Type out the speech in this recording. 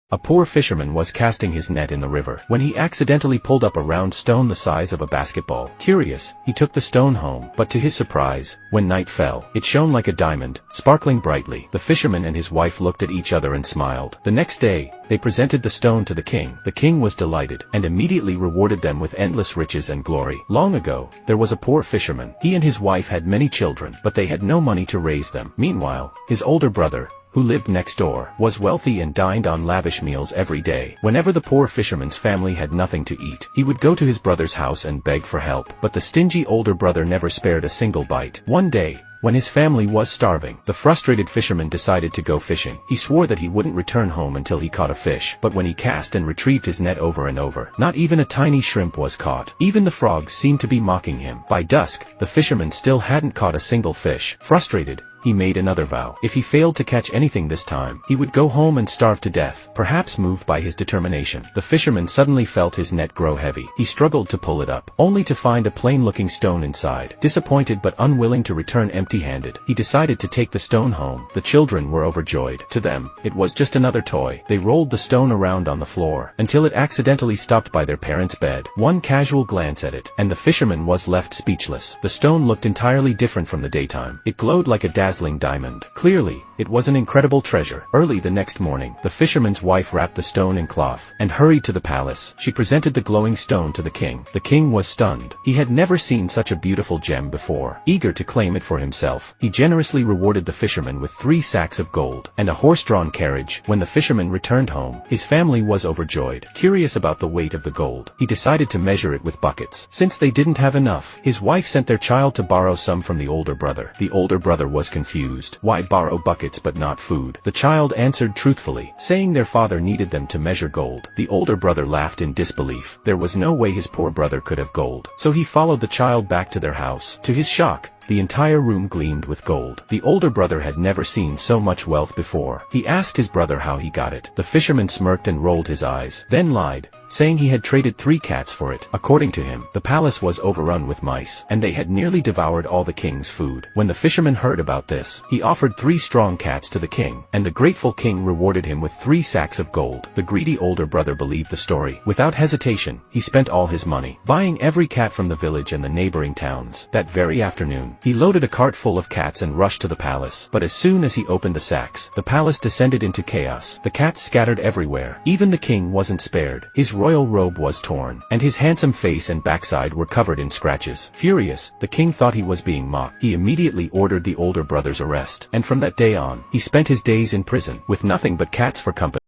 A poor fisherman was casting his net in the river when he accidentally pulled up a round stone the size of a basketball. Curious, he took the stone home, but to his surprise, when night fell, it shone like a diamond, sparkling brightly. The fisherman and his wife looked at each other and smiled. The next day, they presented the stone to the king. The king was delighted, and immediately rewarded them with endless riches and glory. Long ago, there was a poor fisherman. He and his wife had many children, but they had no money to raise them. Meanwhile, his older brother, who lived next door, was wealthy and dined on lavish meals every day. Whenever the poor fisherman's family had nothing to eat, he would go to his brother's house and beg for help. But the stingy older brother never spared a single bite. One day, when his family was starving, the frustrated fisherman decided to go fishing. He swore that he wouldn't return home until he caught a fish, but when he cast and retrieved his net over and over, not even a tiny shrimp was caught. Even the frogs seemed to be mocking him. By dusk, the fisherman still hadn't caught a single fish. Frustrated, he made another vow. If he failed to catch anything this time, he would go home and starve to death. Perhaps moved by his determination, the fisherman suddenly felt his net grow heavy. He struggled to pull it up, only to find a plain-looking stone inside. Disappointed but unwilling to return empty-handed, he decided to take the stone home. The children were overjoyed. To them, it was just another toy. They rolled the stone around on the floor, until it accidentally stopped by their parents' bed. One casual glance at it, and the fisherman was left speechless. The stone looked entirely different from the daytime. It glowed like a dazzling diamond. Clearly, it was an incredible treasure. Early the next morning, the fisherman's wife wrapped the stone in cloth, and hurried to the palace. She presented the glowing stone to the king. The king was stunned. He had never seen such a beautiful gem before. Eager to claim it for himself, he generously rewarded the fisherman with 3 sacks of gold, and a horse-drawn carriage. When the fisherman returned home, his family was overjoyed. Curious about the weight of the gold, he decided to measure it with buckets. Since they didn't have enough, his wife sent their child to borrow some from the older brother. The older brother was confused. Why borrow buckets but not food? The child answered truthfully, saying their father needed them to measure gold. The older brother laughed in disbelief. There was no way his poor brother could have gold. So he followed the child back to their house. To his shock, the entire room gleamed with gold. The older brother had never seen so much wealth before. He asked his brother how he got it. The fisherman smirked and rolled his eyes, then lied, saying he had traded 3 cats for it. According to him, the palace was overrun with mice, and they had nearly devoured all the king's food. When the fisherman heard about this, he offered 3 strong cats to the king, and the grateful king rewarded him with 3 sacks of gold. The greedy older brother believed the story. Without hesitation, he spent all his money, buying every cat from the village and the neighboring towns. That very afternoon, he loaded a cart full of cats and rushed to the palace. But as soon as he opened the sacks, the palace descended into chaos. The cats scattered everywhere. Even the king wasn't spared. His royal robe was torn, and his handsome face and backside were covered in scratches. Furious, the king thought he was being mocked. He immediately ordered the older brother's arrest, and from that day on, he spent his days in prison, with nothing but cats for company.